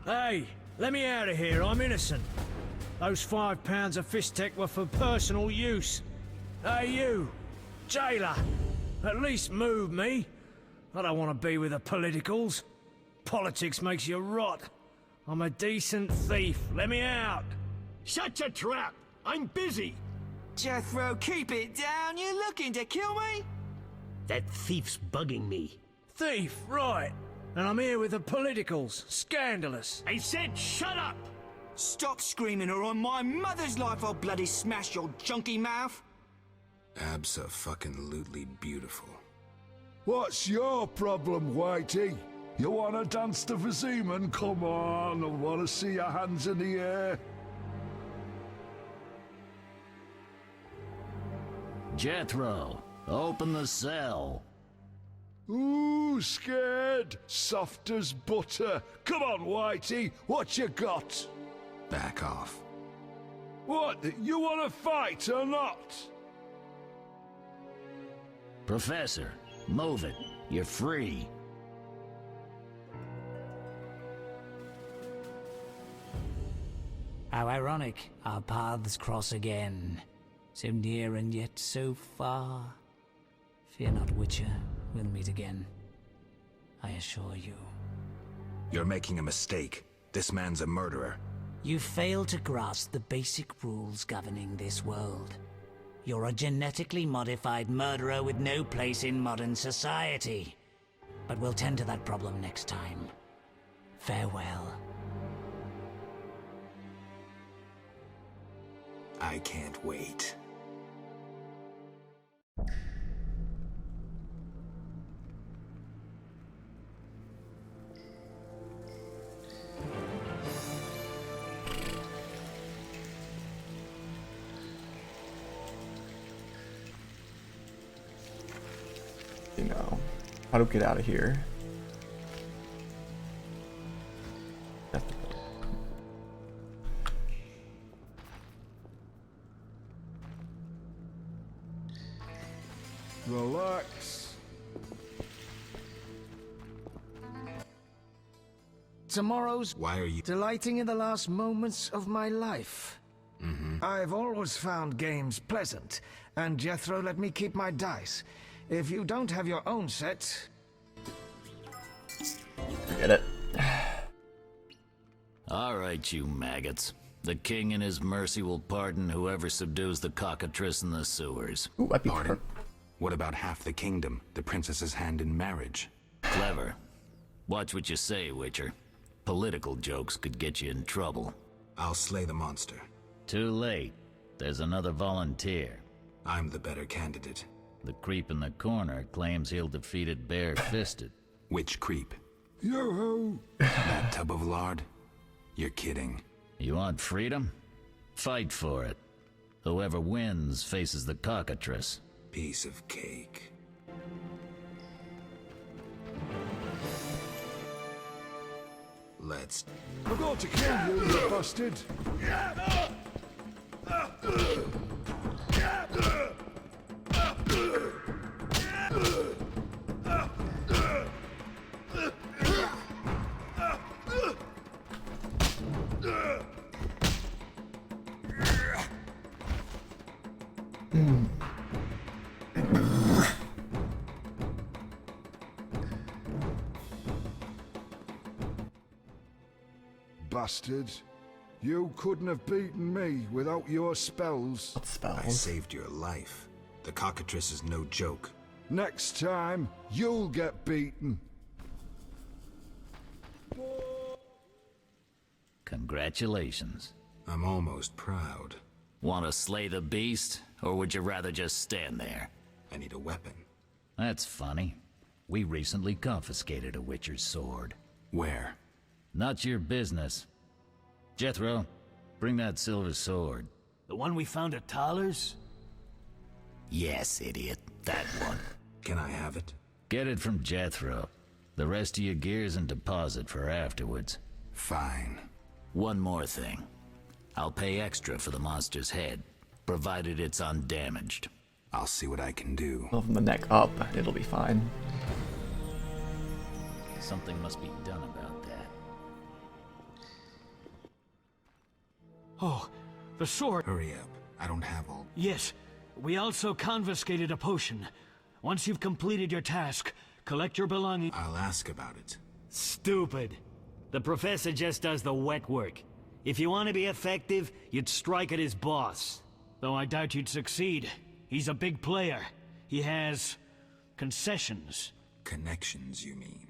Hey, let me out of here. I'm innocent. Those 5 pounds of fist tech were for personal use. Hey, you, jailer, at least move me. I don't want to be with the politicals. Politics makes you rot. I'm a decent thief. Let me out. Shut your trap! I'm busy! Jethro, keep it down. You looking to kill me? That thief's bugging me. Thief, right. And I'm here with the politicals. Scandalous. I said shut up! Stop screaming or on my mother's life I'll bloody smash your junky mouth. Abso-fucking-lutely beautiful. What's your problem, Whitey? You wanna dance the Viziman? Come on, I wanna see your hands in the air. Jethro, open the cell. Ooh, scared? Soft as butter. Come on, Whitey, what you got? Back off. What, you wanna fight or not? Professor, move it. You're free. How ironic, our paths cross again. So near and yet so far. Fear not, Witcher, we'll meet again. I assure you. You're making a mistake. This man's a murderer. You fail to grasp the basic rules governing this world. You're a genetically modified murderer with no place in modern society. But we'll tend to that problem next time. Farewell. I can't wait. You know, how to get out of here. Relax. Tomorrow's Why are you... delighting in the last moments of my life. I've always found games pleasant, and Jethro let me keep my dice. If you don't have your own set... Forget it. All right, you maggots. The king in his mercy will pardon whoever subdues the cockatrice in the sewers. Ooh, I'd be Pardon? What about half the kingdom? The princess's hand in marriage? Clever. Watch what you say, Witcher. Political jokes could get you in trouble. I'll slay the monster. Too late. There's another volunteer. I'm the better candidate. The creep in the corner claims he'll defeat it bare-fisted. Which creep? Yoo-hoo! That tub of lard? You're kidding. You want freedom? Fight for it. Whoever wins faces the cockatrice. Piece of cake. Let's... I'm going to kill you, you bastard! Bastard. You couldn't have beaten me without your spells. What spells? I saved your life. The cockatrice is no joke. Next time, you'll get beaten. Congratulations. I'm almost proud. Want to slay the beast, or would you rather just stand there? I need a weapon. That's funny. We recently confiscated a Witcher's sword. Where? Not your business. Jethro, bring that silver sword. The one we found at Thaler's? Yes, idiot. That one. Can I have it? Get it from Jethro. The rest of your gear's in deposit for afterwards. Fine. One more thing. I'll pay extra for the monster's head, provided it's undamaged. I'll see what I can do. Well, from the neck up, it'll be fine. Something must be done about that. Oh, the sword. Hurry up. I don't have all. Yes, we also confiscated a potion. Once you've completed your task, collect your belongings. I'll ask about it. Stupid. The professor just does the wet work. If you want to be effective, you'd strike at his boss. Though I doubt you'd succeed. He's a big player. He has concessions. Connections, you mean?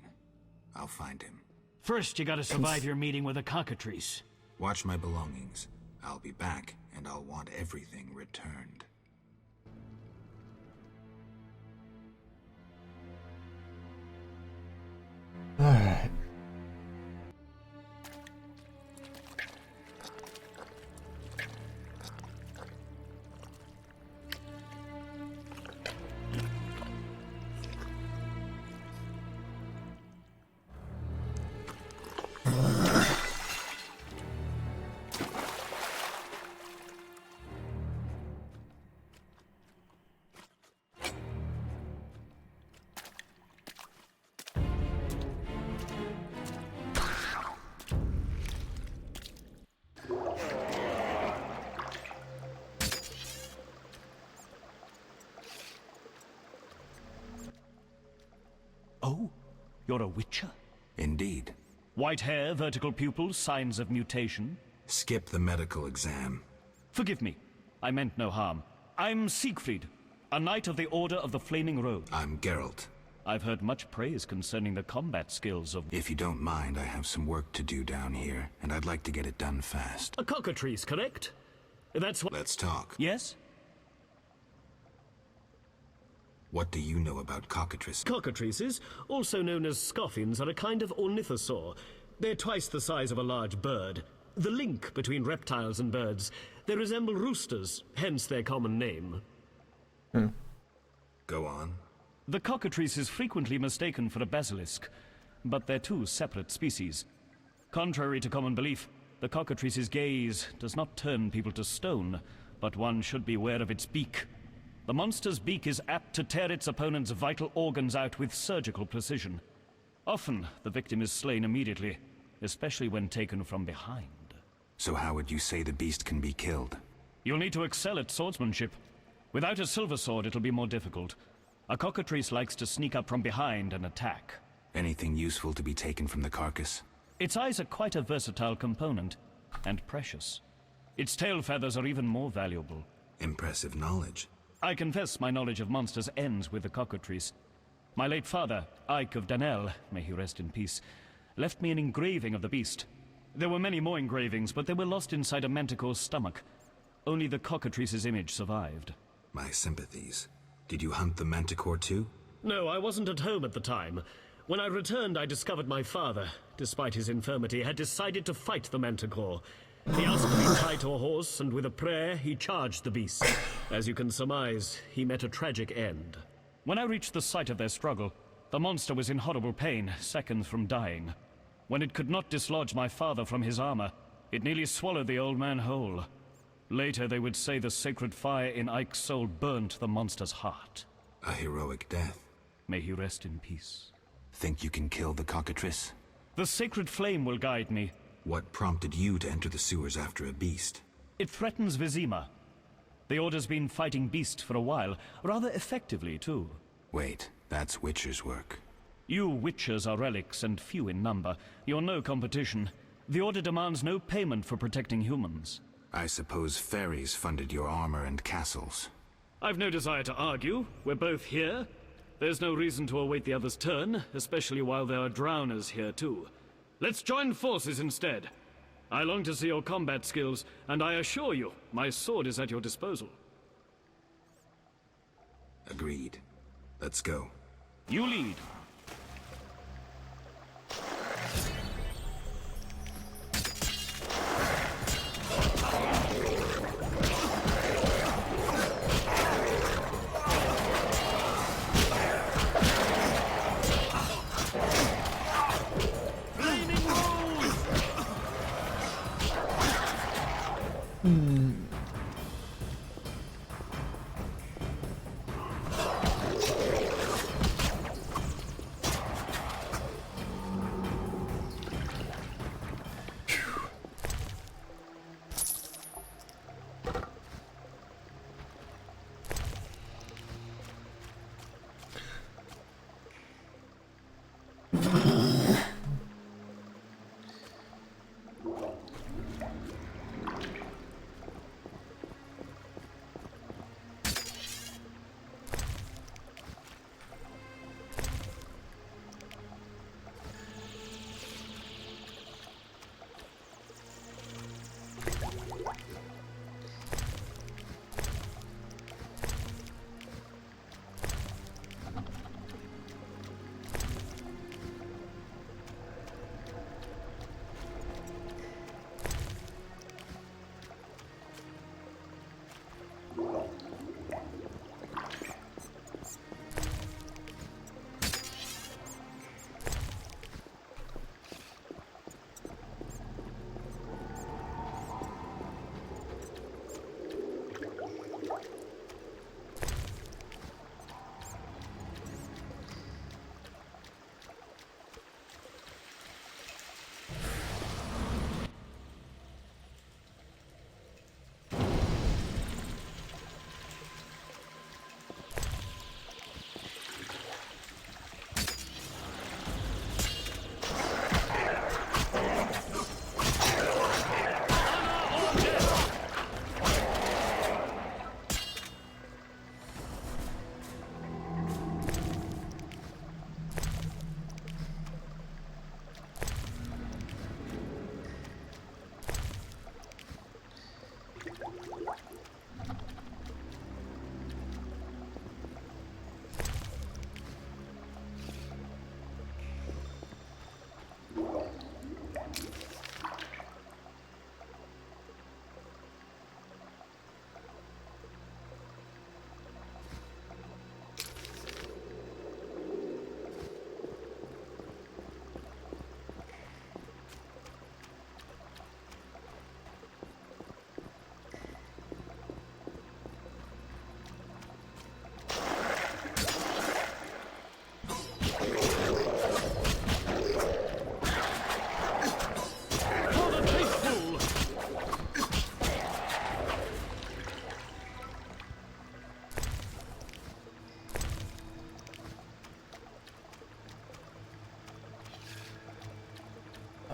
I'll find him. First, you gotta survive your meeting with the cockatrice. Watch my belongings. I'll be back, and I'll want everything returned. Alright. Oh? You're a witcher? Indeed. White hair, vertical pupils, signs of mutation? Skip the medical exam. Forgive me. I meant no harm. I'm Siegfried, a knight of the Order of the Flaming Road. I'm Geralt. I've heard much praise concerning the combat skills of... If you don't mind, I have some work to do down here, and I'd like to get it done fast. A cockatrice, correct? That's what... Let's talk. Yes? What do you know about cockatrices? Cockatrices, also known as scoffins, are a kind of ornithosaur. They're twice the size of a large bird. The link between reptiles and birds. They resemble roosters, hence their common name. Go on. The cockatrice is frequently mistaken for a basilisk, but they're two separate species. Contrary to common belief, the cockatrice's gaze does not turn people to stone, but one should beware of its beak. The monster's beak is apt to tear its opponent's vital organs out with surgical precision. Often, the victim is slain immediately, especially when taken from behind. So how would you say the beast can be killed? You'll need to excel at swordsmanship. Without a silver sword, it'll be more difficult. A cockatrice likes to sneak up from behind and attack. Anything useful to be taken from the carcass? Its eyes are quite a versatile component, and precious. Its tail feathers are even more valuable. Impressive knowledge. I confess my knowledge of monsters ends with the cockatrice. My late father, Ike of Danel, may he rest in peace, left me an engraving of the beast. There were many more engravings, but they were lost inside a manticore's stomach. Only the cockatrice's image survived. My sympathies. Did you hunt the manticore too? No, I wasn't at home at the time. When I returned, I discovered my father, despite his infirmity, had decided to fight the manticore. He asked to be tied to a horse, and with a prayer, he charged the beast. As you can surmise, he met a tragic end. When I reached the site of their struggle, the monster was in horrible pain, seconds from dying. When it could not dislodge my father from his armor, it nearly swallowed the old man whole. Later, they would say the sacred fire in Ike's soul burnt the monster's heart. A heroic death. May he rest in peace. Think you can kill the cockatrice? The sacred flame will guide me. What prompted you to enter the sewers after a beast? It threatens Vizima. The Order's been fighting beasts for a while, rather effectively, too. Wait, that's Witcher's work. You Witchers are relics and few in number. You're no competition. The Order demands no payment for protecting humans. I suppose fairies funded your armor and castles. I've no desire to argue. We're both here. There's no reason to await the other's turn, especially while there are drowners here, too. Let's join forces instead. I long to see your combat skills, and I assure you, my sword is at your disposal. Agreed. Let's go. You lead.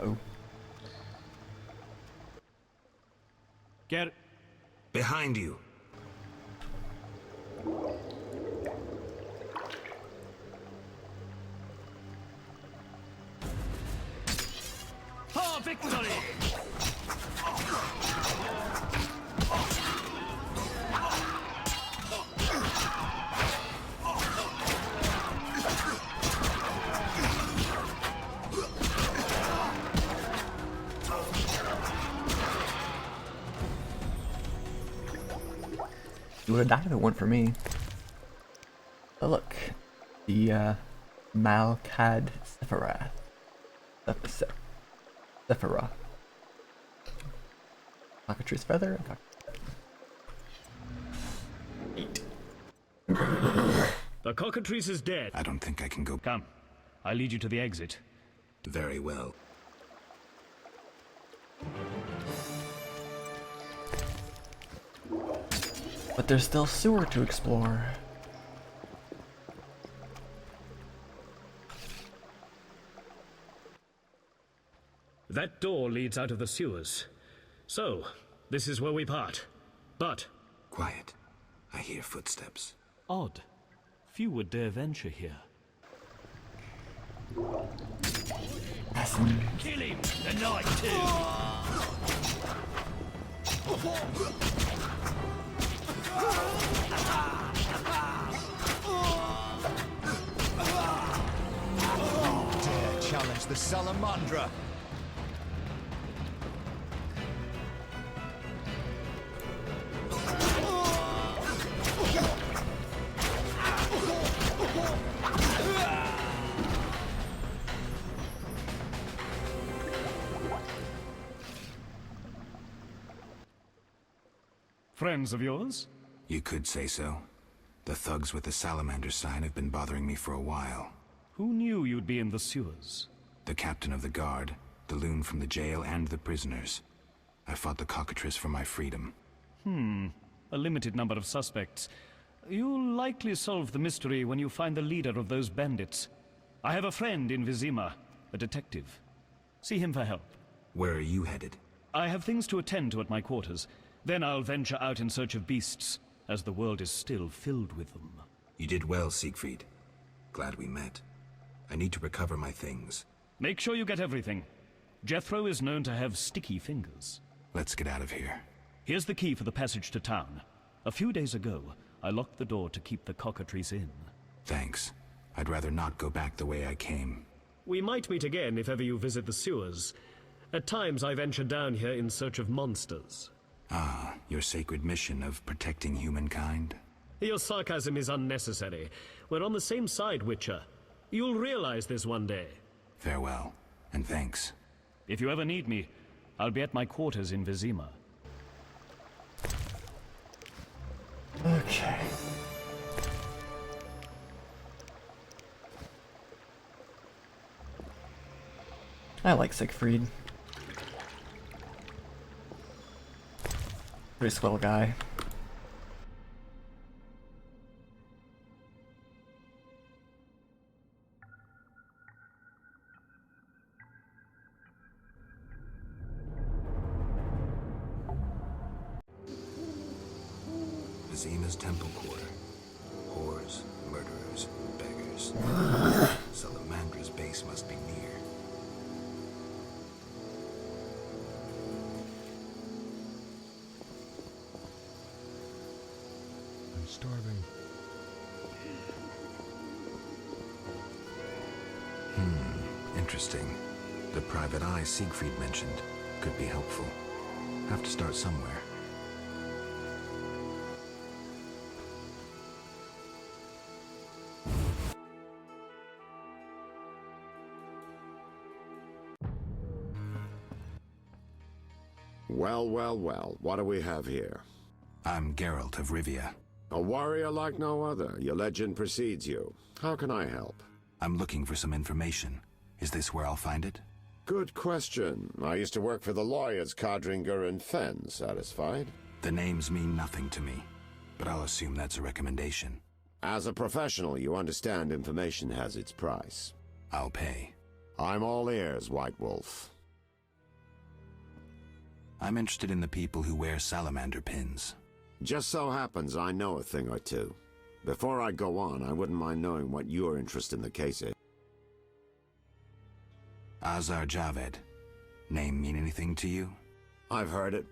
Oh. Get Behind you. for victory! You would have died if it weren't for me. Oh look, the Malkad Sephiroth. Sephiroth. Cockatrice feather. The cockatrice is dead. I don't think I can go. Come, I lead you to the exit. Very well. But there's still sewer to explore. That door leads out of the sewers. So, this is where we part. But... Quiet. I hear footsteps. Odd. Few would dare venture here. Kill him! The night too! Dare challenge the Salamandra! Friends of yours? You could say so. The thugs with the salamander sign have been bothering me for a while. Who knew you'd be in the sewers? The captain of the guard, the loon from the jail, and the prisoners. I fought the cockatrice for my freedom. A limited number of suspects. You'll likely solve the mystery when you find the leader of those bandits. I have a friend in Vizima, a detective. See him for help. Where are you headed? I have things to attend to at my quarters. Then I'll venture out in search of beasts, as the world is still filled with them. You did well, Siegfried. Glad we met. I need to recover my things. Make sure you get everything. Jethro is known to have sticky fingers. Let's get out of here. Here's the key for the passage to town. A few days ago, I locked the door to keep the cockatrice in. Thanks. I'd rather not go back the way I came. We might meet again if ever you visit the sewers. At times I venture down here in search of monsters. Ah, your sacred mission of protecting humankind? Your sarcasm is unnecessary. We're on the same side, Witcher. You'll realize this one day. Farewell, and thanks. If you ever need me, I'll be at my quarters in Vizima. Okay. I like Siegfried. Pretty swell guy. Vizima's temple quarter. Whores, murderers, beggars. Salamandra's base must be near. I'm starving. Interesting. The private eye Siegfried mentioned could be helpful. Have to start somewhere. Well, well, well, what do we have here? I'm Geralt of Rivia. A warrior like no other. Your legend precedes you. How can I help? I'm looking for some information. Is this where I'll find it? Good question. I used to work for the lawyers Codringer and Fenn. Satisfied? The names mean nothing to me, but I'll assume that's a recommendation. As a professional, you understand information has its price. I'll pay. I'm all ears, White Wolf. I'm interested in the people who wear salamander pins. Just so happens I know a thing or two. Before I go on, I wouldn't mind knowing what your interest in the case is. Azar Javed. Name mean anything to you? I've heard it.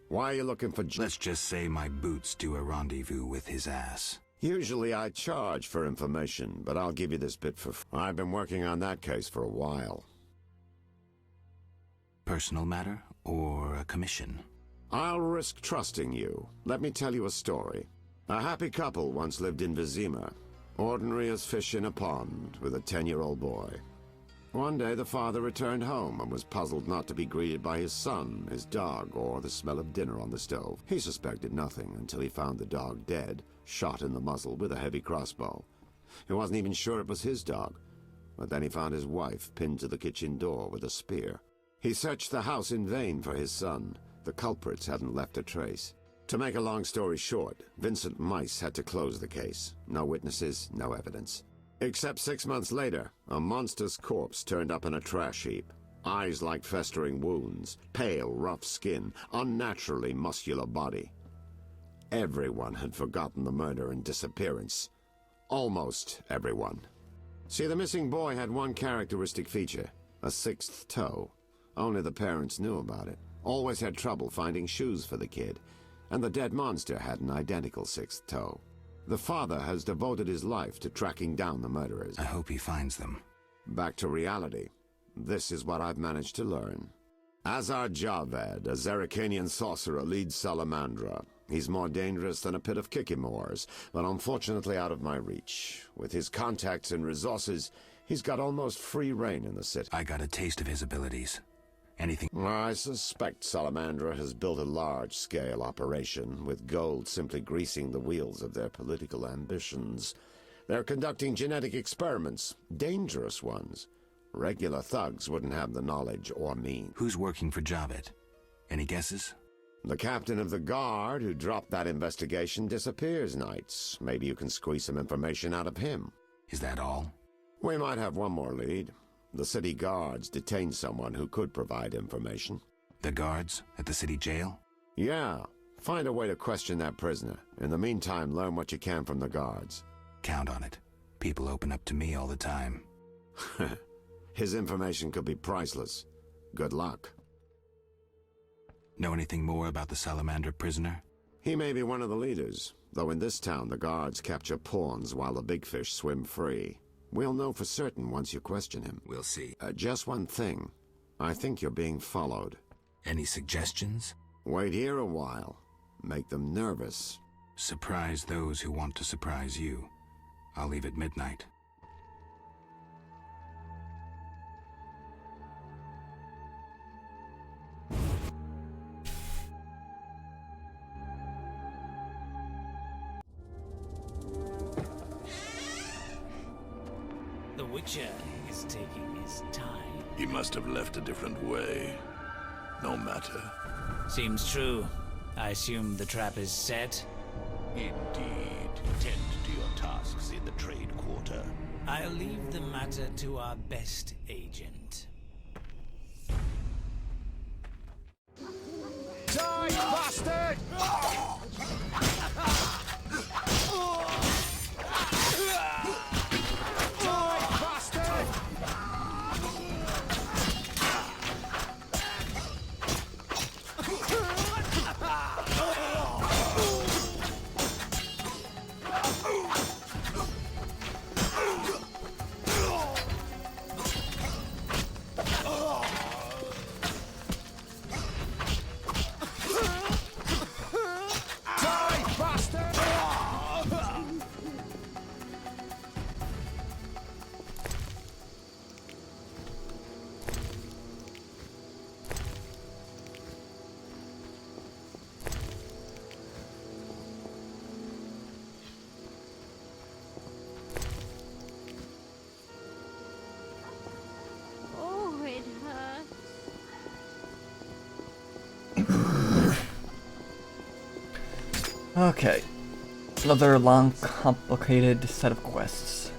Why are you looking for... Let's just say my boots do a rendezvous with his ass. Usually I charge for information, but I'll give you this bit for free. I've been working on that case for a while. Personal matter or a commission? I'll risk trusting you. Let me tell you a story. A happy couple once lived in Vizima, ordinary as fish in a pond, with a 10-year-old boy. One day the father returned home and was puzzled not to be greeted by his son, his dog, or the smell of dinner on the stove. He suspected nothing until he found the dog dead, shot in the muzzle with a heavy crossbow. He wasn't even sure it was his dog, but then he found his wife pinned to the kitchen door with a spear. He searched the house in vain for his son. The culprits hadn't left a trace. To make a long story short, Vincent Mice had to close the case. No witnesses, no evidence. Except 6 months later, a monster's corpse turned up in a trash heap. Eyes like festering wounds, pale, rough skin, unnaturally muscular body. Everyone had forgotten the murder and disappearance. Almost everyone. See, the missing boy had one characteristic feature, a sixth toe. Only the parents knew about it. Always had trouble finding shoes for the kid. And the dead monster had an identical sixth toe. The father has devoted his life to tracking down the murderers. I hope he finds them. Back to reality. This is what I've managed to learn. Azar Javed, a Zerrikanian sorcerer, leads Salamandra. He's more dangerous than a pit of Kikimors, but unfortunately out of my reach. With his contacts and resources, he's got almost free reign in the city. I got a taste of his abilities. Anything? I suspect Salamandra has built a large-scale operation, with gold simply greasing the wheels of their political ambitions. They're conducting genetic experiments, dangerous ones. Regular thugs wouldn't have the knowledge or means. Who's working for Javed? Any guesses? The captain of the guard who dropped that investigation disappears nights. Maybe you can squeeze some information out of him. Is that all? We might have one more lead. The city guards detained someone who could provide information. The guards at the city jail? Yeah. Find a way to question that prisoner. In the meantime, learn what you can from the guards. Count on it. People open up to me all the time. His information could be priceless. Good luck. Know anything more about the salamander prisoner? He may be one of the leaders, though in this town the guards capture pawns while the big fish swim free. We'll know for certain once you question him. We'll see. Just one thing. I think you're being followed. Any suggestions? Wait here a while. Make them nervous. Surprise those who want to surprise you. I'll leave at midnight. The Witcher is taking his time. He must have left a different way. No matter. Seems true. I assume the trap is set? Indeed. Tend to your tasks in the trade quarter. I'll leave the matter to our best agent. Die, bastard! Okay. Another long, complicated set of quests.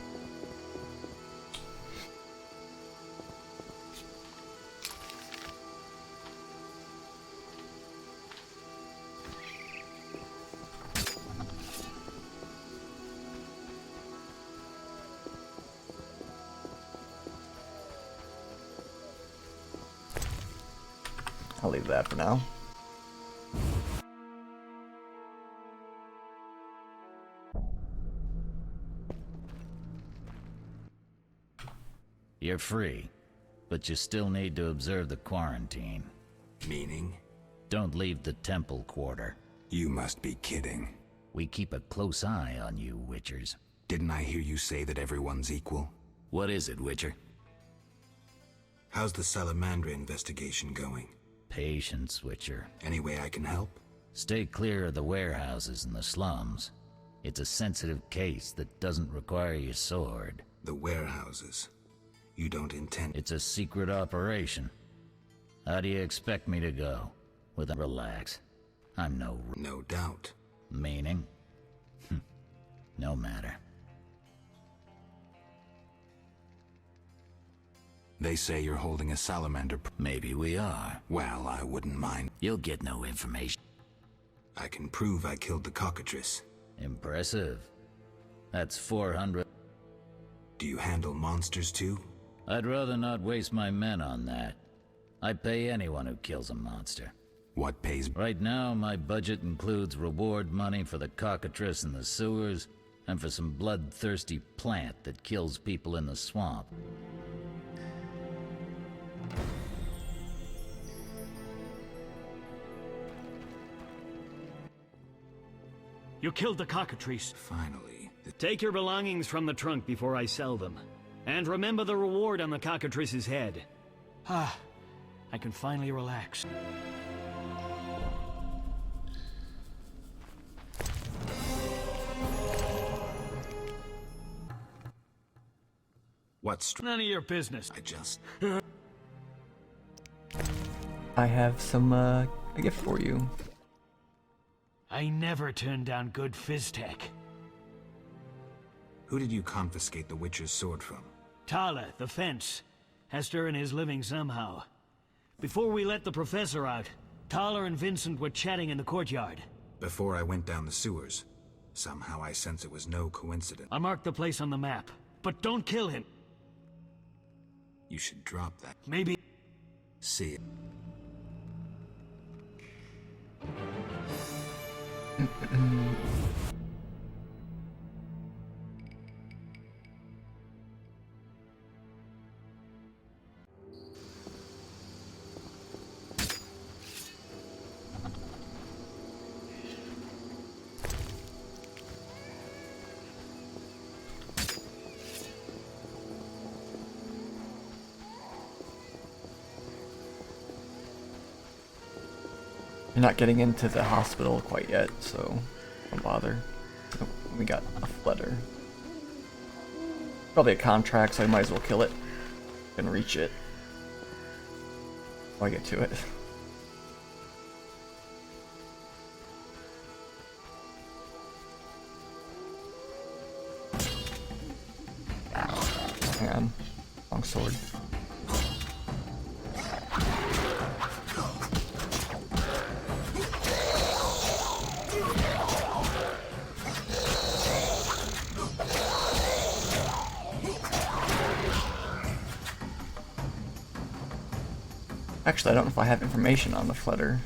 I'll leave that for now. You're free, but you still need to observe the quarantine. Meaning? Don't leave the temple quarter. You must be kidding. We keep a close eye on you, Witchers. Didn't I hear you say that everyone's equal? What is it, Witcher? How's the Salamandra investigation going? Patience, Witcher. Any way I can help? Stay clear of the warehouses and the slums. It's a sensitive case that doesn't require your sword. The warehouses. You don't intend... It's a secret operation. How do you expect me to go? Relax. I'm no... No doubt. Meaning? No matter. They say you're holding a salamander... Maybe we are. Well, I wouldn't mind. You'll get no information. I can prove I killed the cockatrice. Impressive. That's 400... Do you handle monsters too? I'd rather not waste my men on that. I pay anyone who kills a monster. What pays? Right now, my budget includes reward money for the cockatrice in the sewers, and for some bloodthirsty plant that kills people in the swamp. You killed the cockatrice. Finally. Take your belongings from the trunk before I sell them. And remember the reward on the cockatrice's head. Ah, I can finally relax. What's... None of your business. I just... I have some, a gift for you. I never turn down good phys tech. Who did you confiscate the Witcher's sword from? Tala, the fence. Has to earn his living somehow. Before we let the professor out, Tala and Vincent were chatting in the courtyard. Before I went down the sewers, somehow I sense it was no coincidence. I marked the place on the map, but don't kill him. You should drop that. Maybe. See it. You're not getting into the hospital quite yet, so don't bother. Oh, we got a flutter. Probably a contract, so I might as well kill it and reach it before I get to it. Hang on. Long sword. Actually, I don't know if I have information on the flutter.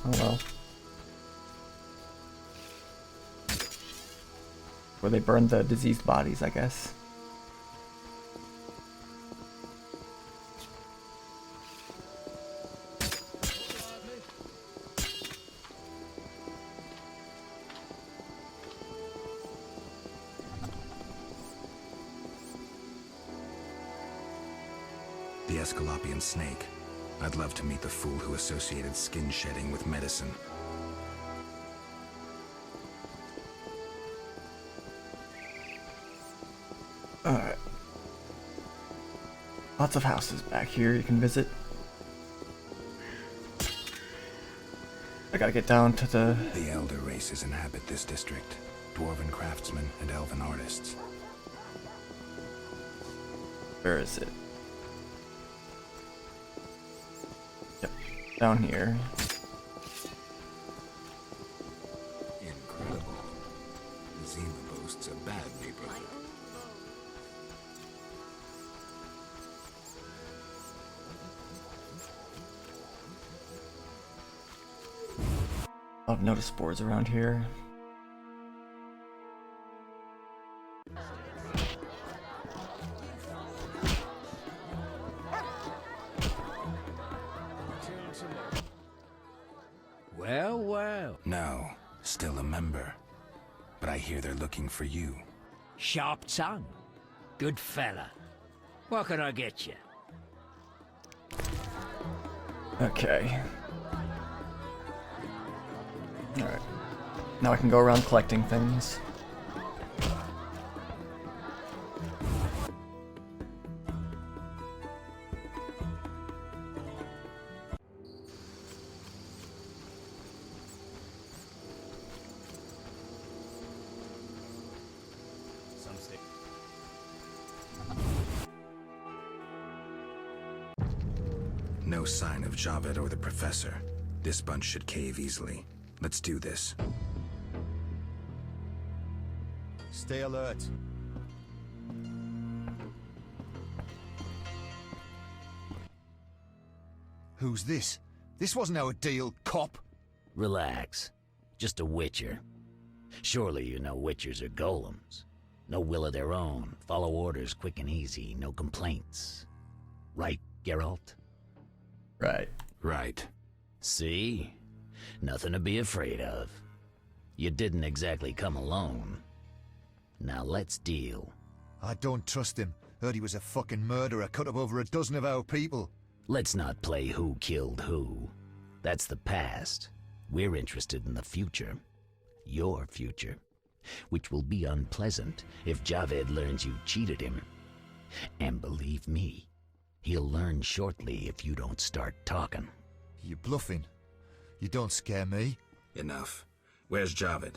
Oh well. Where they burn the diseased bodies, I guess. The Escalopian snake. I'd love to meet the fool who associated skin shedding with medicine. Alright. Lots of houses back here you can visit. I gotta get down to the... The elder races inhabit this district. Dwarven craftsmen and elven artists. Where is it? Yep, down here. Incredible. Zima boasts a bad neighborhood. A lot of notice boards around here. Well, well. No, still a member. But I hear they're looking for you. Sharp tongue. Good fella. What can I get you? Okay. Alright. Now I can go around collecting things. No sign of Javed or the Professor. This bunch should cave easily. Let's do this. Stay alert. Who's this? This wasn't our deal, cop. Relax. Just a witcher. Surely you know witchers are golems. No will of their own. Follow orders quick and easy. No complaints. Right, Geralt? Right. Right. See? Nothing to be afraid of. You didn't exactly come alone. Now let's deal. I don't trust him. Heard he was a fucking murderer, cut up over a dozen of our people. Let's not play who killed who. That's the past. We're interested in the future. Your future. Which will be unpleasant if Javed learns you cheated him. And believe me, he'll learn shortly if you don't start talking. You're bluffing. You don't scare me. Enough. Where's Javed?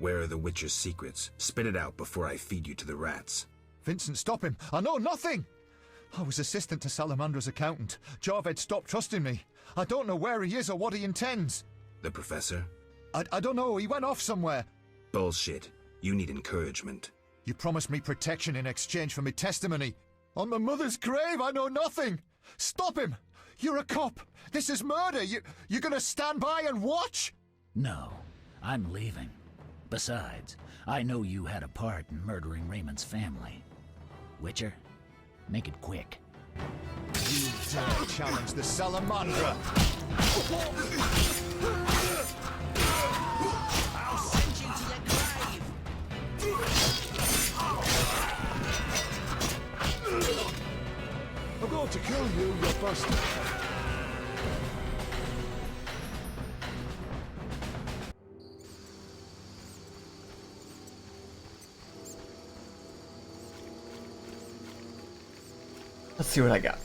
Where are the Witcher's secrets? Spit it out before I feed you to the rats. Vincent, stop him! I know nothing! I was assistant to Salamandra's accountant. Javed stopped trusting me. I don't know where he is or what he intends. The professor? I don't know, he went off somewhere. Bullshit. You need encouragement. You promised me protection in exchange for me testimony. On my mother's grave, I know nothing! Stop him! You're a cop! This is murder! You're gonna stand by and watch? No, I'm leaving. Besides, I know you had a part in murdering Raymond's family. Witcher, make it quick. You dare challenge the Salamandra! I'll send you to your grave! I'm going to kill you, you bastard. Let's see what I got.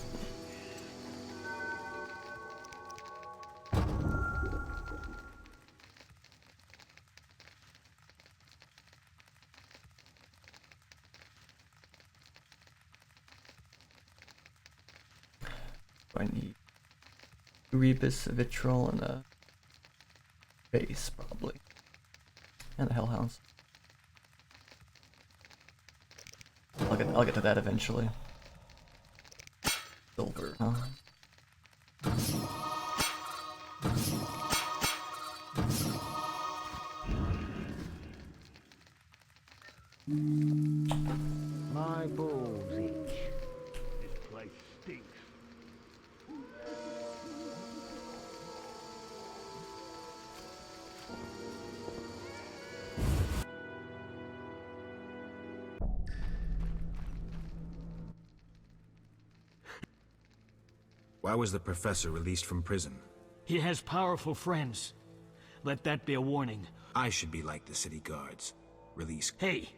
I need Rebus, Vitriol, and a base, probably. And the Hellhounds. I'll get to that eventually. Silver, huh? My balls itch. This place stinks. Why was the professor released from prison? He has powerful friends. Let that be a warning. I should be like the city guards. Release. Hey,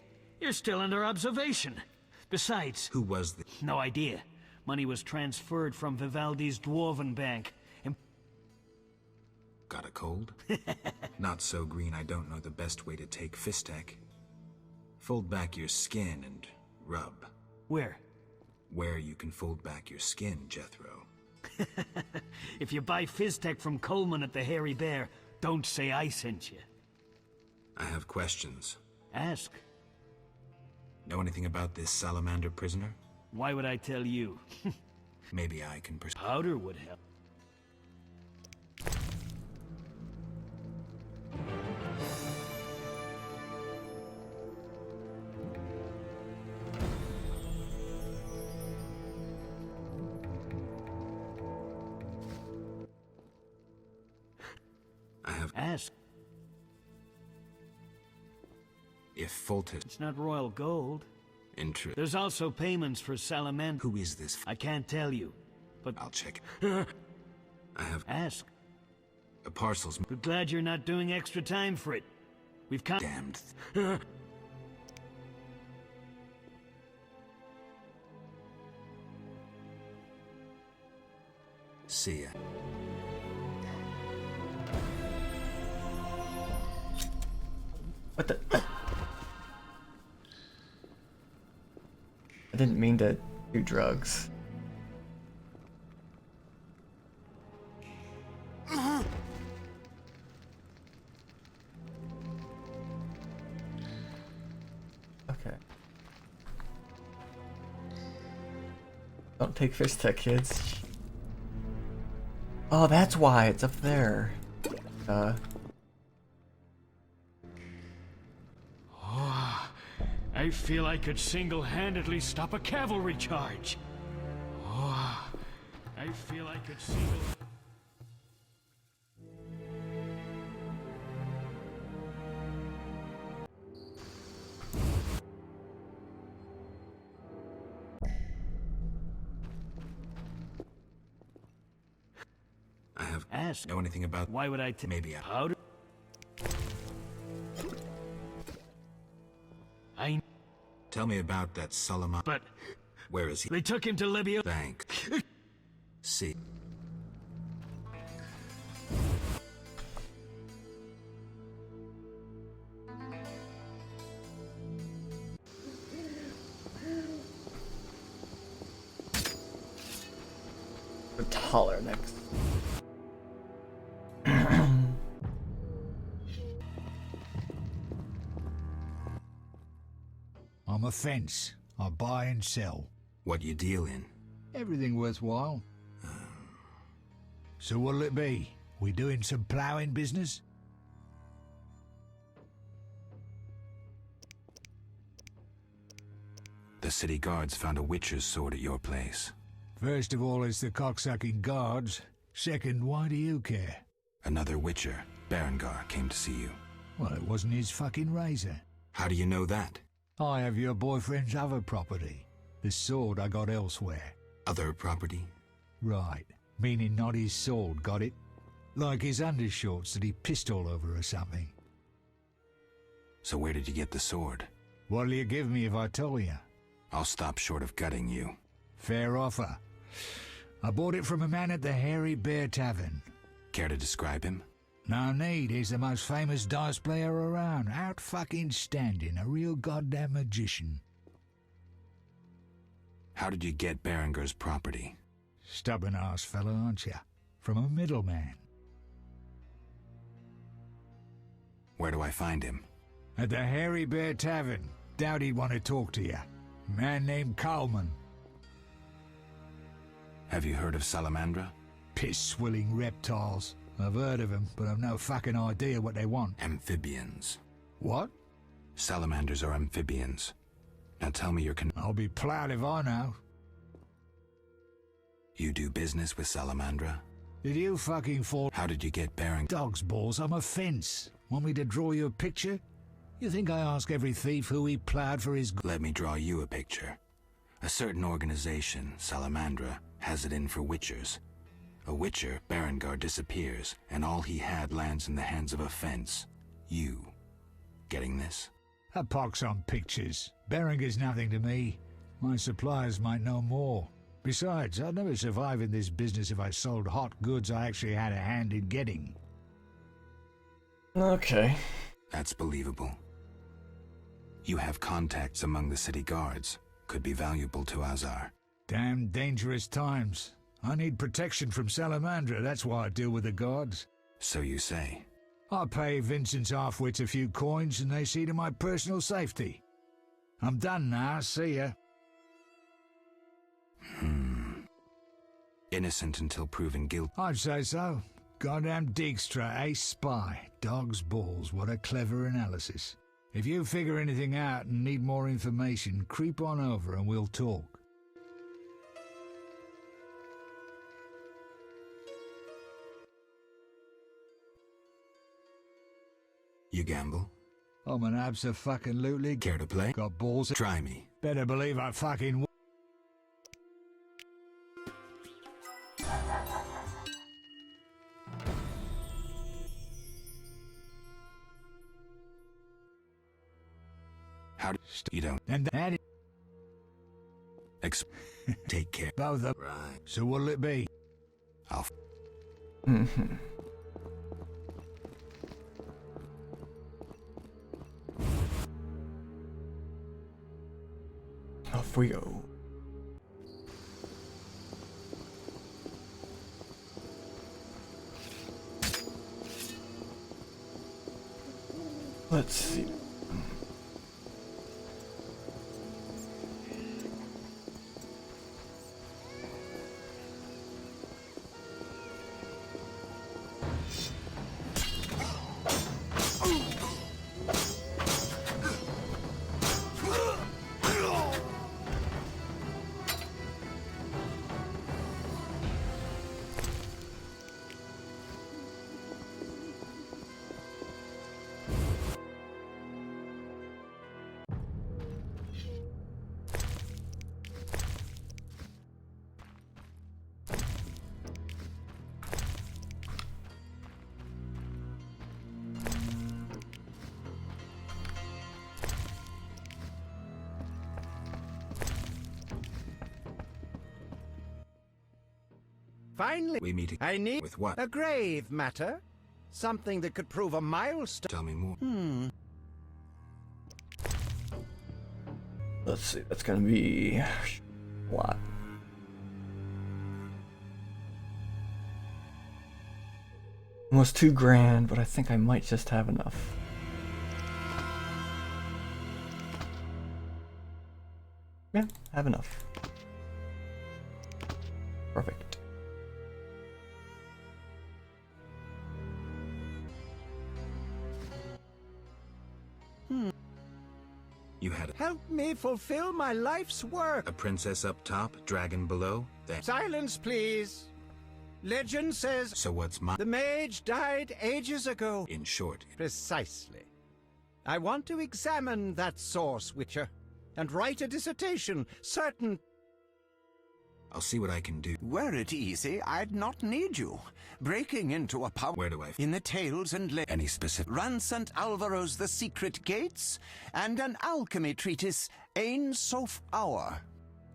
you're still under observation. Besides... Who was the... No idea. Money was transferred from Vivaldi's Dwarven Bank. Got a cold? Not so green I don't know the best way to take Fistek. Fold back your skin and rub. Where? Where you can fold back your skin, Jethro. If you buy Fizztech from Coleman at the Hairy Bear, don't say I sent you. I have questions. Ask. Know anything about this salamander prisoner? Why would I tell you? Maybe I can Powder would help. I have... Ask. If Foltest... It's not royal gold. There's also payments for Salamander. Who is this? I can't tell you, but... I'll check it. I have... Ask. The parcels... But glad you're not doing extra time for it. We've come... Damned... See ya. What the... I didn't mean to do drugs. Okay. Don't take fish tech, kids. Oh, that's why it's up there. I feel I could single-handedly stop a cavalry charge. Oh, I feel I could I have... Ask. Know anything about... Why would I Maybe I... Powder? I... Tell me about that Solomon... But... Where is he? They took him to Libya. Thanks. See. taller next. I'm a fence. I buy and sell. What you deal in? Everything worthwhile. So what'll it be? We doing some ploughing business? The city guards found a witcher's sword at your place. First of all, it's the cocksucking guards. Second, why do you care? Another witcher, Berengar, came to see you. Well, it wasn't his fucking razor. How do you know that? I have your boyfriend's other property. The sword I got elsewhere. Other property? Right. Meaning not his sword, got it? Like his undershorts that he pissed all over or something. So where did you get the sword? What'll you give me if I tell you? I'll stop short of gutting you. Fair offer. I bought it from a man at the Hairy Bear Tavern. Care to describe him? No need, he's the most famous dice player around. Out fucking standing, a real goddamn magician. How did you get Berengar's property? Stubborn ass fellow, aren't you? From a middleman. Where do I find him? At the Hairy Bear Tavern. Doubt he'd want to talk to you. Man named Coleman. Have you heard of Salamandra? Piss-swilling reptiles. I've heard of them, but I've no fucking idea what they want. Amphibians. What? Salamanders are amphibians. Now tell me your I'll be proud if I know. You do business with Salamandra? Did you fucking fall? How did you get Berengar? Dog's balls, I'm a fence. Want me to draw you a picture? You think I ask every thief who he ploughed for his... Let me draw you a picture. A certain organization, Salamandra, has it in for witchers. A witcher, Berengar, disappears, and all he had lands in the hands of a fence. You. Getting this? A pox on pictures. Berengar's nothing to me. My suppliers might know more. Besides, I'd never survive in this business if I sold hot goods I actually had a hand in getting. Okay. That's believable. You have contacts among the city guards. Could be valuable to Azar. Damn dangerous times. I need protection from Salamandra, that's why I deal with the guards. So you say. I pay Vincent's half-wits a few coins and they see to my personal safety. I'm done now, see ya. Innocent until proven guilty. I'd say so. Goddamn Dijkstra, ace spy. Dog's balls, what a clever analysis. If you figure anything out and need more information, creep on over and we'll talk. You gamble? I'm an abso-fucking-lutely... Care to play? Got balls... Try me. Better believe I fucking... How do you don't... And that... Take care. Both of... Right. So what'll it be? I'll... Off we go. Let's see. Finally, we meet I need with what? A grave matter. Something that could prove a milestone. Tell me more. Let's see, that's gonna be a lot. Almost 2 grand, but I think I might just have enough. Yeah, I have enough. Perfect. You had Help me fulfill my life's work. a princess up top, dragon below, then... Silence, please. Legend says So what's my... the mage died ages ago. In short, Precisely. I want to examine that source, Witcher, and write a dissertation, certain... I'll see what I can do. Were it easy, I'd not need you. Breaking into a pub... Where do I... In the Tales and Any specific... Run St. Alvaro's The Secret Gates, and an alchemy treatise, Ain Soph Hour.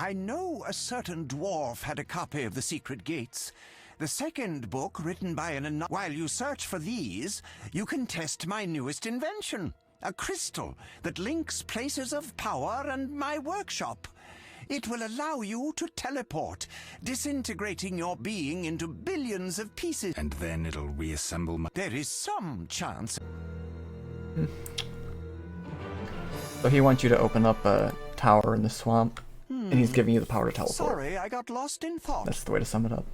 I know a certain dwarf had a copy of The Secret Gates. The second book, written by an... While you search for these, you can test my newest invention. A crystal that links places of power and my workshop. It will allow you to teleport, disintegrating your being into billions of pieces. And then it'll reassemble my... There is some chance. So he wants you to open up a tower in the swamp, and he's giving you the power to teleport. Sorry, I got lost in thought. That's the way to sum it up.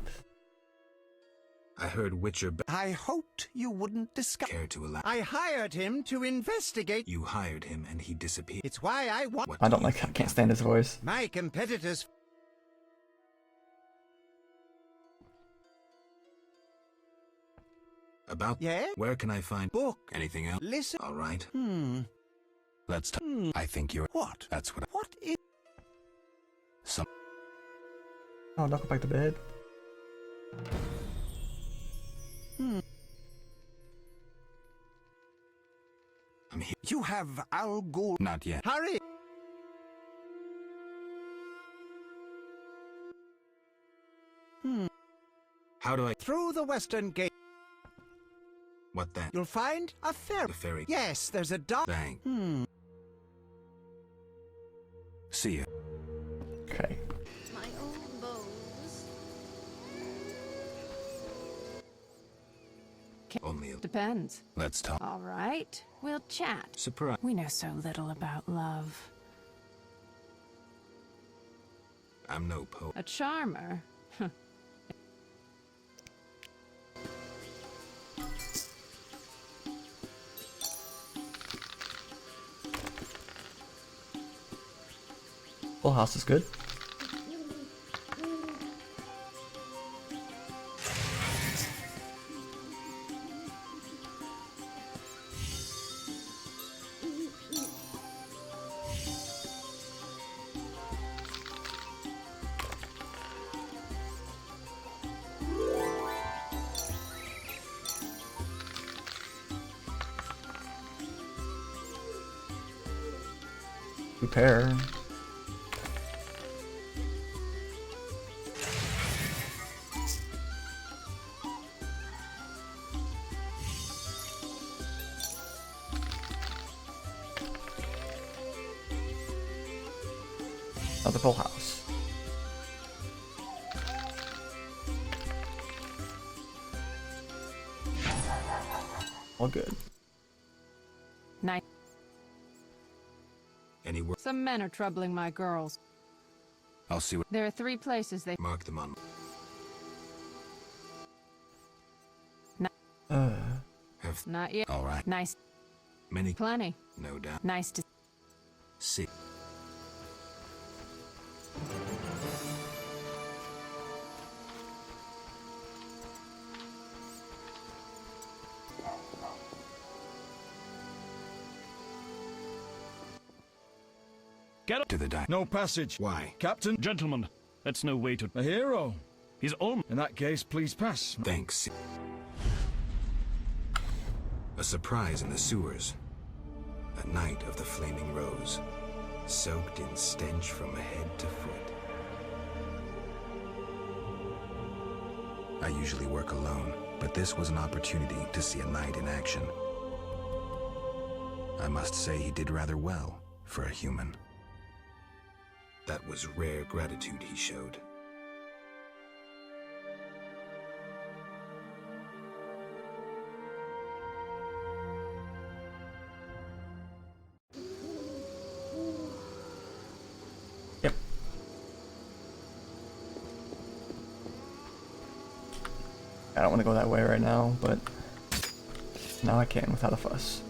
I heard Witcher... I hoped you wouldn't discuss... Care to allow... I hired him to investigate... You hired him and he disappeared. It's why I want... What I don't like... I can't stand his voice. My competitors... About... Yeah? Where can I find... Book. Anything else? Listen... All right. Let's talk. Hmm. I think you're... What? That's what... What is... Some... Oh, don't go back to bed. I'm here. You have Al Ghul... Not yet. Hurry! How do I... Through the western gate, What then? you'll find a ferry. The ferry. Yes, there's a dock. Bang. See ya. Okay. My old bows. Only a... Depends. Let's talk. All right, we'll chat. Surprise. We know so little about love. I'm no poet. A charmer. Full house is good. Repair. Another full house. All good. Nice. Anywhere. Some men are troubling my girls. I'll see what... There are 3 places they... Mark them on. Have... Not yet. All right. Nice. Many... Plenty. No doubt. Nice to... See. Get up To the die. No passage. Why? Captain? Gentlemen, that's no way to... A hero. He's all... In that case, please pass. Thanks. A surprise in the sewers. A night of the flaming rose, soaked in stench from head to foot. I usually work alone, but this was an opportunity to see a knight in action. I must say he did rather well for a human. That was rare gratitude he showed. I don't want to go that way right now, but now I can without a fuss.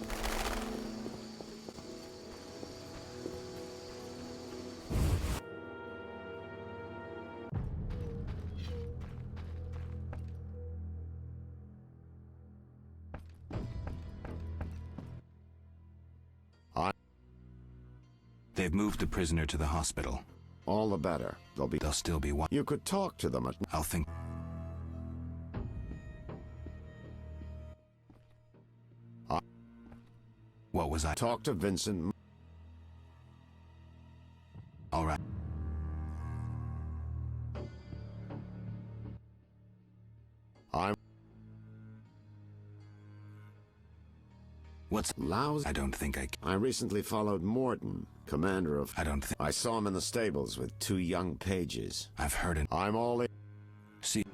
They've moved the prisoner to the hospital. All the better. They'll still be one. You could talk to them. I'll think. What was I? Talk to Vincent. All right. What's lousy? I don't think I recently followed Morton, commander of... I don't think... I saw him in the stables with 2 young pages. I've heard it. I'm all in. See...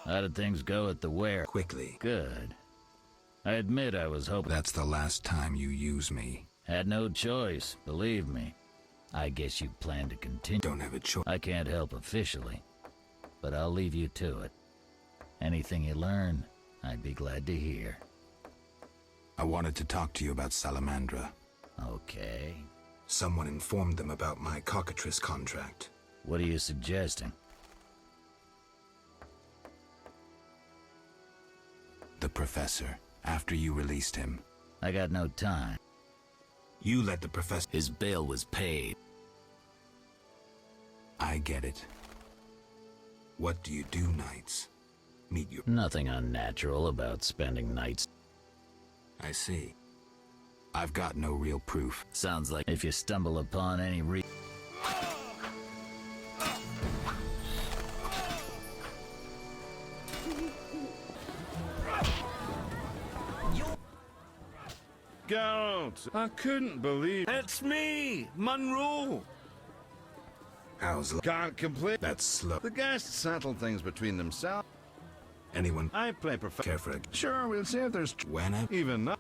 How did things go at the Ware? Quickly. Good. I admit I was hoping... That's the last time you use me. Had no choice, believe me. I guess you plan to continue. Don't have a choice. I can't help officially, but I'll leave you to it. Anything you learn, I'd be glad to hear. I wanted to talk to you about Salamandra. Okay. Someone informed them about my cockatrice contract. What are you suggesting? The professor, after you released him. I got no time. You let the professor... His bail was paid. I get it. What do you do nights? Meet your... Nothing unnatural about spending nights. I see. I've got no real proof. Sounds like if you stumble upon any Geralt, I couldn't believe... It's me, Monroe! How's... Can't complain. That's slow. The guests settle things between themselves. Anyone... I play Care for a... Sure, we'll see if there's... When I... Even now.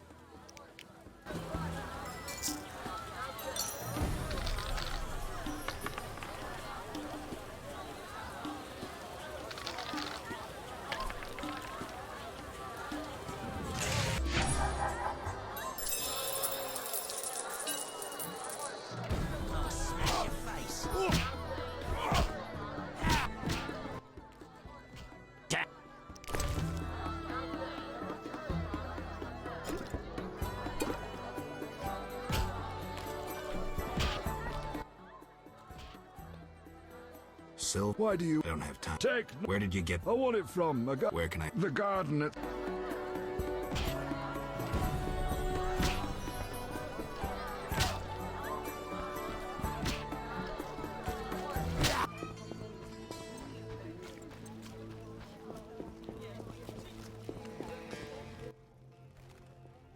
So, why do you... I don't have time. Take... Where did you get... I want it from... Where can I... The garden at...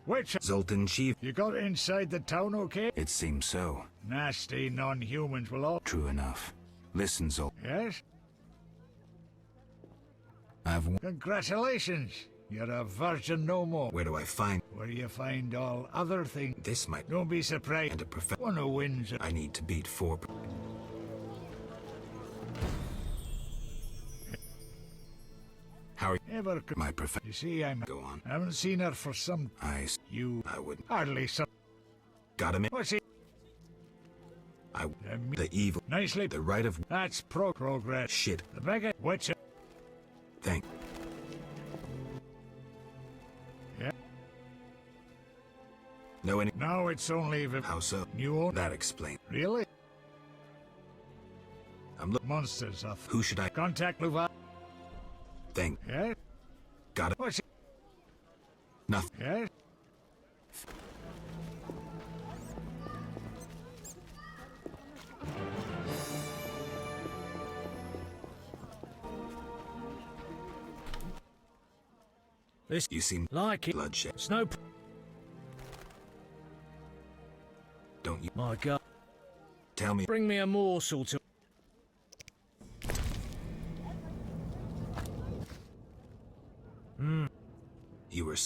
Which... Zoltan Chief. You got inside the town okay? It seems so. Nasty non-humans will all... True enough. Listen, Zoltan. Yes? I've... Congratulations! You're a virgin no more. Where do I find... Where you find all other things. This might... Don't be surprised. And a professor... One who wins... I need to beat 4... How are you? Ever... My professor... You see, I'm... Go on. I haven't seen her for some... You... I wouldn't... Hardly some... Got him in... What's he... The evil... Nicely... The right of... That's progress. Shit. The beggar... What's it? Thank... Yeah? No any... No, it's only... How so? You own... That explains... Really? I'm looking... Monsters of... Who should I... Contact Luva... Thank... Yeah? Got it. What's it? Nothing. Yeah? This... You seem... Like it. Bloodshed. It's no... Don't you... My God. Tell me... Bring me a morsel to...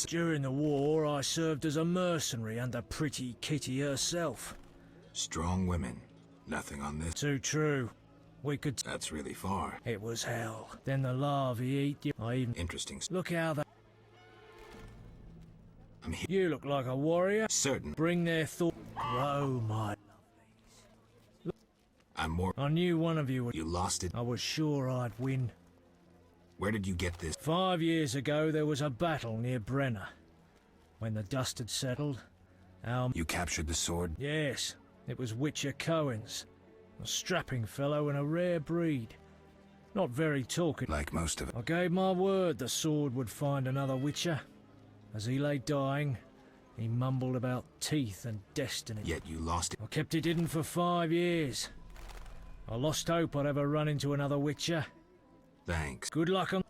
During the war, I served as a mercenary under pretty Kitty herself. Strong women. Nothing on this. Too true. We could... That's really far. It was hell. Then the larvae eat you. I even... Interesting. Look how they... I'm here. You look like a warrior. Certain. Bring their thought... Grow, my... I'm more... I knew one of you would... You lost it. I was sure I'd win. Where did you get this? 5 years ago, there was a battle near Brenner. When the dust had settled, You captured the sword? Yes. It was Witcher Cohen's. A strapping fellow and a rare breed. Not very talkative. Like most of it. I gave my word the sword would find another Witcher. As he lay dying, he mumbled about teeth and destiny. Yet you lost it. I kept it hidden for 5 years. I lost hope I'd ever run into another Witcher. Thanks. Good luck on...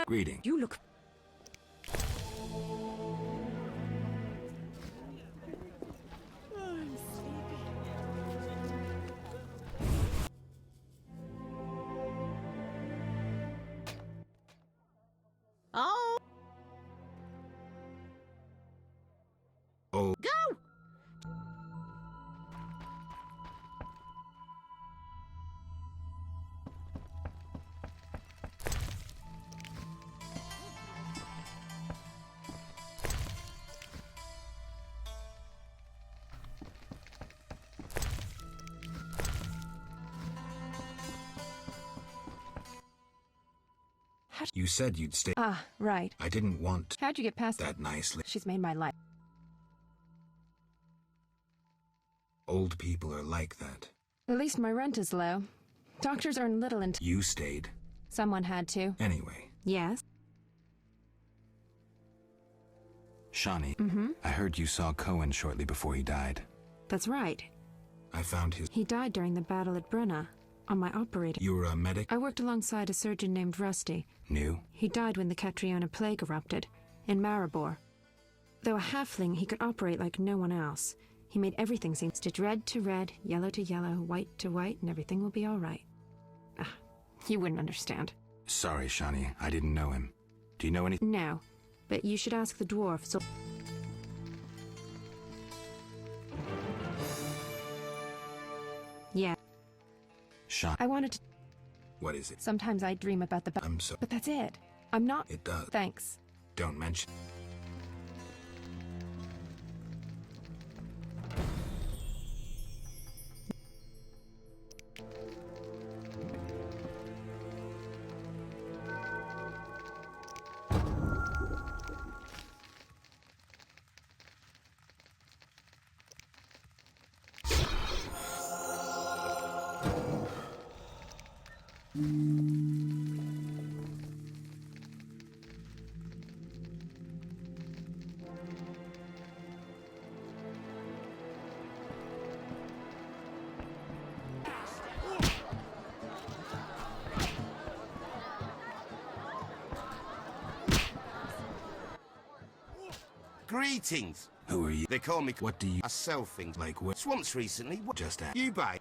Greeting. You look... Oh! Oh. Go! You said you'd stay. Ah, right. I didn't want How'd you get past that nicely. She's made my life. Old people are like that. At least my rent is low. Doctors earn little and... You stayed. Someone had to. Anyway. Yes? Shawnee, Mm-hmm. I heard you saw Cohen shortly before he died. That's right. I found his... He died during the battle at Brenna, on my operating... You were a medic? I worked alongside a surgeon named Rusty. New? He died when the Catriona plague erupted, in Maribor. Though a halfling, he could operate like no one else. He made everything seem stitched red to red, yellow to yellow, white to white, and everything will be all right. Ah, you wouldn't understand. Sorry, Shawnee. I didn't know him. Do you know anything? No, but you should ask the dwarf, so... Yeah. Shawnee. I wanted to... What is it? Sometimes I dream about the... I'm so... But that's it. I'm not... It does. Thanks. Don't mention... Greetings. Who are you? They call me... What do you... I sell things. Like what? Swamps recently. What? Just ask. You buy.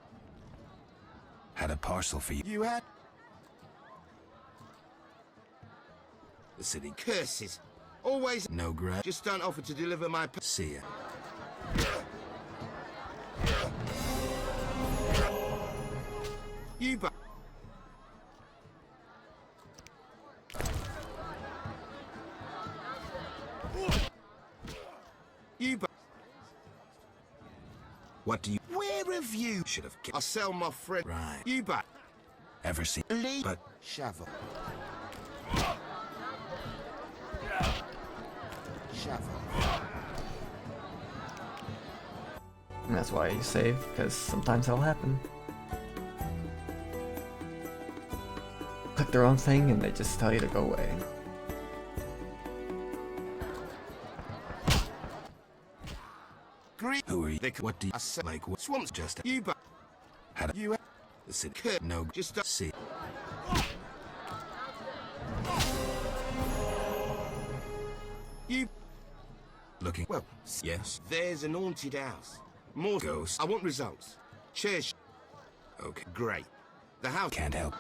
Had a parcel for you. You had... The city... Curses. Always... No grudge. Just don't offer to deliver my... See ya. You buy... You buy... What do you... Where have you... Should have... I sell my friend... Right. You buy... Ever seen... Lee... But... Shovel. Shovel. And that's why you save, because sometimes that'll happen. Click their own thing and they just tell you to go away. What do you say? Like what? Swamps Just you but had a, you the city. No, just see. You Looking. well, Yes. there's an haunted house. More Ghost. I want results. Cheers. Okay. Great. The house Can't help.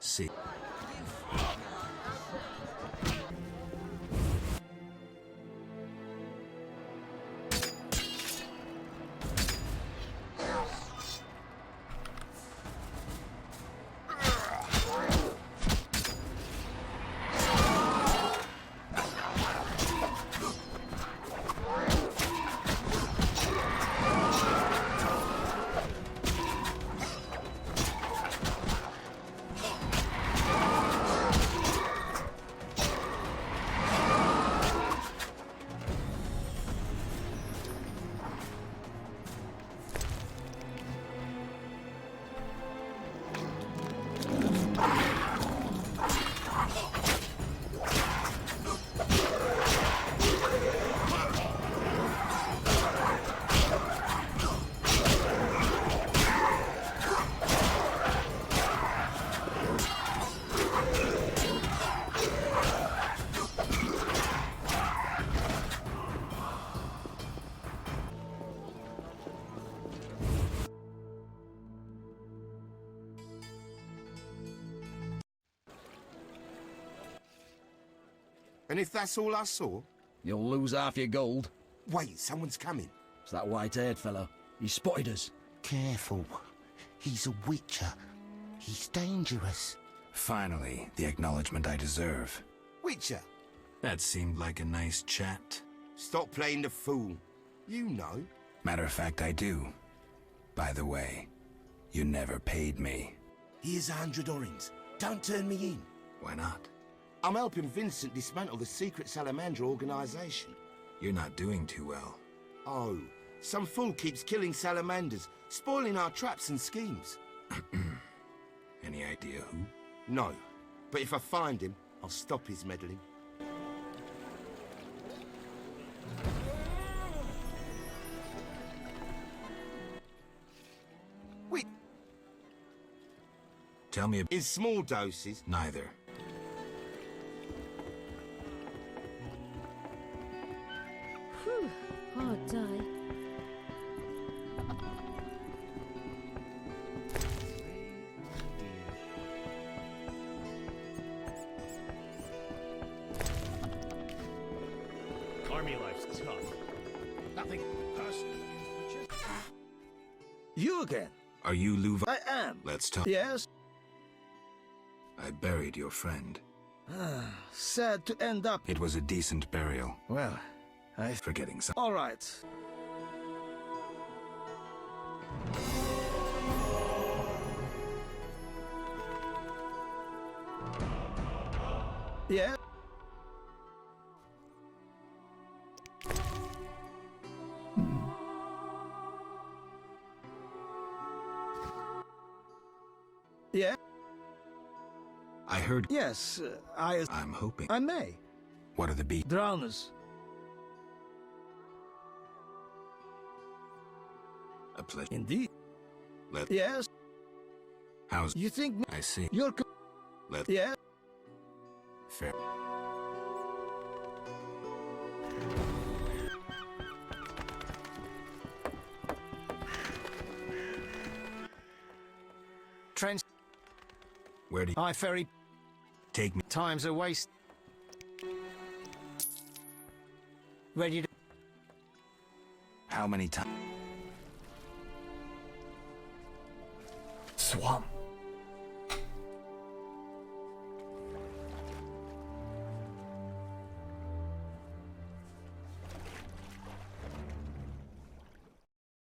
See. And if that's all I saw? You'll lose half your gold. Wait, someone's coming. It's that white-haired fellow. He spotted us. Careful. He's a witcher. He's dangerous. Finally, the acknowledgement I deserve. Witcher? That seemed like a nice chat. Stop playing the fool. You know. Matter of fact, I do. By the way, you never paid me. Here's 100 orens. Don't turn me in. Why not? I'm helping Vincent dismantle the secret Salamander organization. You're not doing too well. Oh, some fool keeps killing salamanders, spoiling our traps and schemes. Any idea who? No, but if I find him, I'll stop his meddling. Wait. Tell me in small doses. Neither. Whew, hard day. Army life's tough. Nothing personal against witches. You again? Are you Louva? I am. Let's talk. Yes? I buried your friend. Sad to end up. It was a decent burial. Well, Forgetting something. all right. Yeah? Yeah? I heard. Yes, I'm hoping. I may. What are the beats? Drowners. A pleasure. Indeed. Let. Yes. How's. You think I see. you're... Let. Yeah? Fair. Trench. Where do you... I ferry. Take me. Time's a waste. Ready to... How many times? Swamp.